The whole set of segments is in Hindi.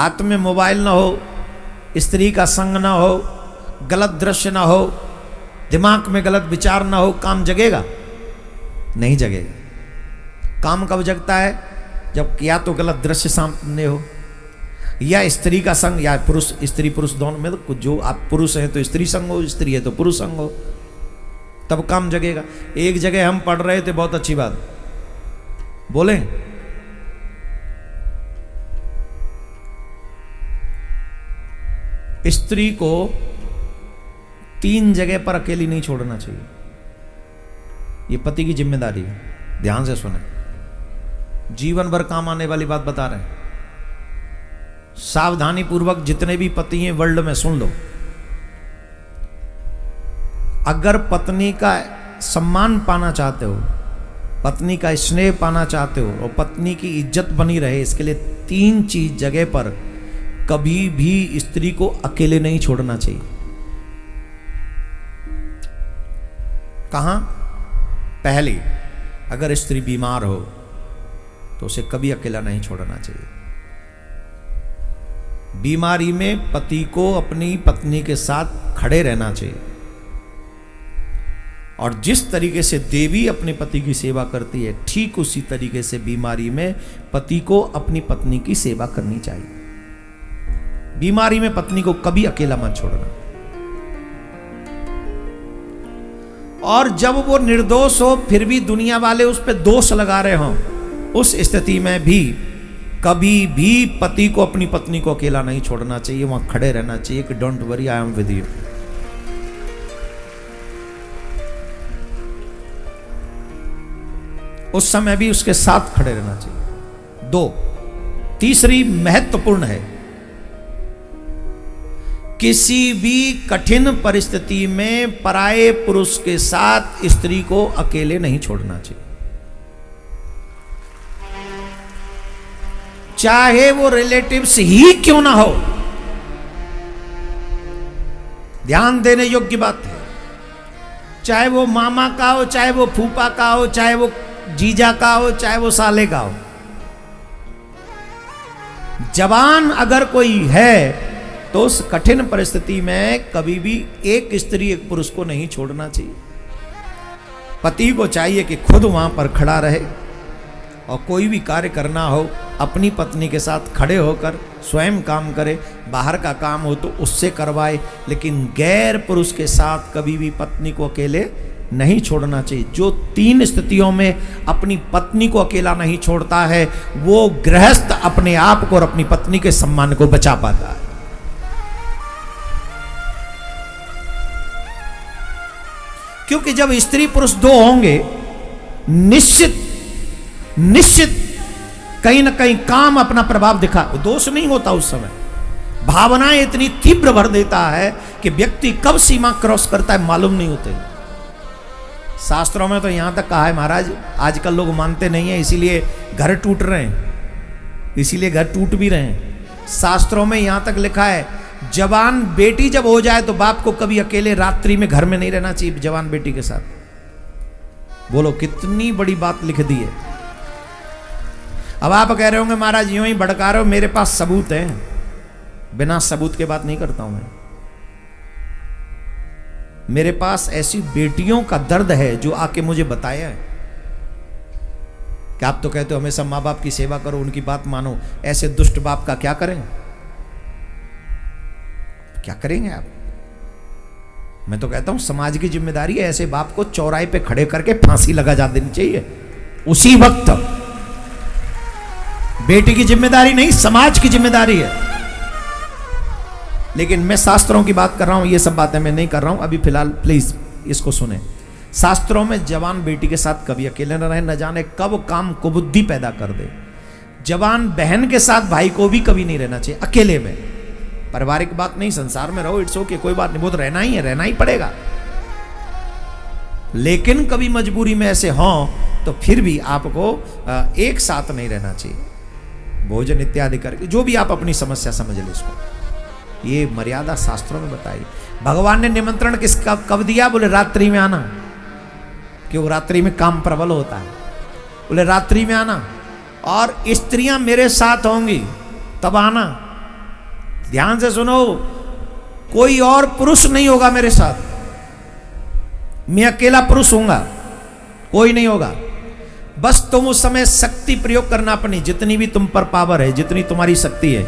हाथ में मोबाइल ना हो, स्त्री का संग ना हो, गलत दृश्य ना हो, दिमाग में गलत विचार ना हो, काम जगेगा? नहीं जगेगा। काम कब जगता है? जब या तो गलत दृश्य सामने हो, या स्त्री का संग, या पुरुष स्त्री पुरुष दोनों में, तो जो आप पुरुष हैं तो स्त्री संग हो, स्त्री है तो पुरुष संग हो, तब काम जगेगा। एक जगह हम पढ़ रहे थे, बहुत अच्छी बात बोले, स्त्री को 3 जगह पर अकेली नहीं छोड़ना चाहिए। ये पति की जिम्मेदारी है, ध्यान से सुने, जीवन भर काम आने वाली बात बता रहे हैं। सावधानी पूर्वक जितने भी पति हैं वर्ल्ड में सुन लो। अगर पत्नी का सम्मान पाना चाहते हो, पत्नी का स्नेह पाना चाहते हो, और पत्नी की इज्जत बनी रहे, इसके लिए 3 चीज जगह पर कभी भी स्त्री को अकेले नहीं छोड़ना चाहिए। कहां? पहली, अगर स्त्री बीमार हो तो उसे कभी अकेला नहीं छोड़ना चाहिए। बीमारी में पति को अपनी पत्नी के साथ खड़े रहना चाहिए। और जिस तरीके से देवी अपने पति की सेवा करती है, ठीक उसी तरीके से बीमारी में पति को अपनी पत्नी की सेवा करनी चाहिए। बीमारी में पत्नी को कभी अकेला मत छोड़ना। और जब वो निर्दोष हो फिर भी दुनिया वाले उस पर दोष लगा रहे हों, उस स्थिति में भी कभी भी पति को अपनी पत्नी को अकेला नहीं छोड़ना चाहिए, वहां खड़े रहना चाहिए कि don't worry, I am with you. उस समय भी उसके साथ खड़े रहना चाहिए। 2, तीसरी महत्वपूर्ण है, किसी भी कठिन परिस्थिति में पराये पुरुष के साथ स्त्री को अकेले नहीं छोड़ना चाहिए। चाहे वो रिलेटिव्स ही क्यों ना हो, ध्यान देने योग्य बात है। चाहे वो मामा का हो, चाहे वो फूफा का हो, चाहे वो जीजा का हो, चाहे वो साले का हो, जवान अगर कोई है तो उस कठिन परिस्थिति में कभी भी एक स्त्री एक पुरुष को नहीं छोड़ना चाहिए। पति को चाहिए कि खुद वहां पर खड़ा रहे, और कोई भी कार्य करना हो अपनी पत्नी के साथ खड़े होकर स्वयं काम करे, बाहर का काम हो तो उससे करवाए, लेकिन गैर पुरुष के साथ कभी भी पत्नी को अकेले नहीं छोड़ना चाहिए। जो 3 स्थितियों में अपनी पत्नी को अकेला नहीं छोड़ता है, वो गृहस्थ अपने आप को और अपनी पत्नी के सम्मान को बचा पाता है। क्योंकि जब स्त्री पुरुष 2 होंगे, निश्चित कहीं ना कहीं काम अपना प्रभाव दिखा, दोष नहीं होता उस समय। भावनाएं इतनी तीव्र भर देता है कि व्यक्ति कब सीमा क्रॉस करता है मालूम नहीं होते। शास्त्रों में तो यहां तक कहा है महाराज, आजकल लोग मानते नहीं है, इसीलिए घर टूट रहे हैं, इसीलिए घर टूट भी रहे हैं। शास्त्रों में यहां तक लिखा है, जवान बेटी जब हो जाए तो बाप को कभी अकेले रात्रि में घर में नहीं रहना चाहिए जवान बेटी के साथ। बोलो कितनी बड़ी बात लिख दी है। अब आप कह रहे होंगे महाराज यूं ही भड़का रहे हो, मेरे पास सबूत है। बिना सबूत के बात नहीं करता हूं मैं। मेरे पास ऐसी बेटियों का दर्द है जो आके मुझे बताया है कि आप तो कहते हो हमेशा माँ बाप की सेवा करो, उनकी बात मानो, ऐसे दुष्ट बाप का क्या करें? क्या करेंगे आप? मैं तो कहता हूं समाज की जिम्मेदारी है ऐसे बाप को चौराहे पे खड़े करके फांसी लगा जा देनी चाहिए उसी वक्त। बेटी की जिम्मेदारी नहीं, समाज की जिम्मेदारी है। लेकिन मैं शास्त्रों की बात कर रहा हूं, ये सब बातें मैं नहीं कर रहा हूं अभी फिलहाल, प्लीज इसको सुने। शास्त्रों में जवान बेटी के साथ कभी अकेले न रहे, न जाने कब काम कुबुद्धि पैदा कर दे। जवान बहन के साथ भाई को भी कभी नहीं रहना चाहिए अकेले में। पारिवारिक बात नहीं, संसार में रहो, इट्स ओके, कोई बात नहीं, वो तो रहना ही है, रहना ही पड़ेगा। लेकिन कभी मजबूरी में ऐसे हों तो फिर भी आपको एक साथ नहीं रहना चाहिए, भोजन इत्यादि करके, जो भी आप अपनी समस्या समझ ले इसको। ये मर्यादा शास्त्रों में बताई। भगवान ने निमंत्रण किसका कब दिया? बोले रात्रि में आना, क्यों? रात्रि में काम प्रबल होता है। बोले रात्रि में आना और स्त्रियां मेरे साथ होंगी तब आना, ध्यान से सुनो, कोई और पुरुष नहीं होगा मेरे साथ, मैं अकेला पुरुष हूंगा, कोई नहीं होगा। बस तुम उस समय शक्ति प्रयोग करना अपनी, जितनी भी तुम पर पावर है, जितनी तुम्हारी शक्ति है।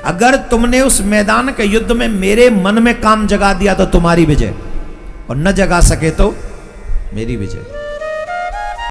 अगर तुमने उस मैदान के युद्ध में मेरे मन में काम जगा दिया तो तुम्हारी विजय, और न जगा सके तो मेरी विजय।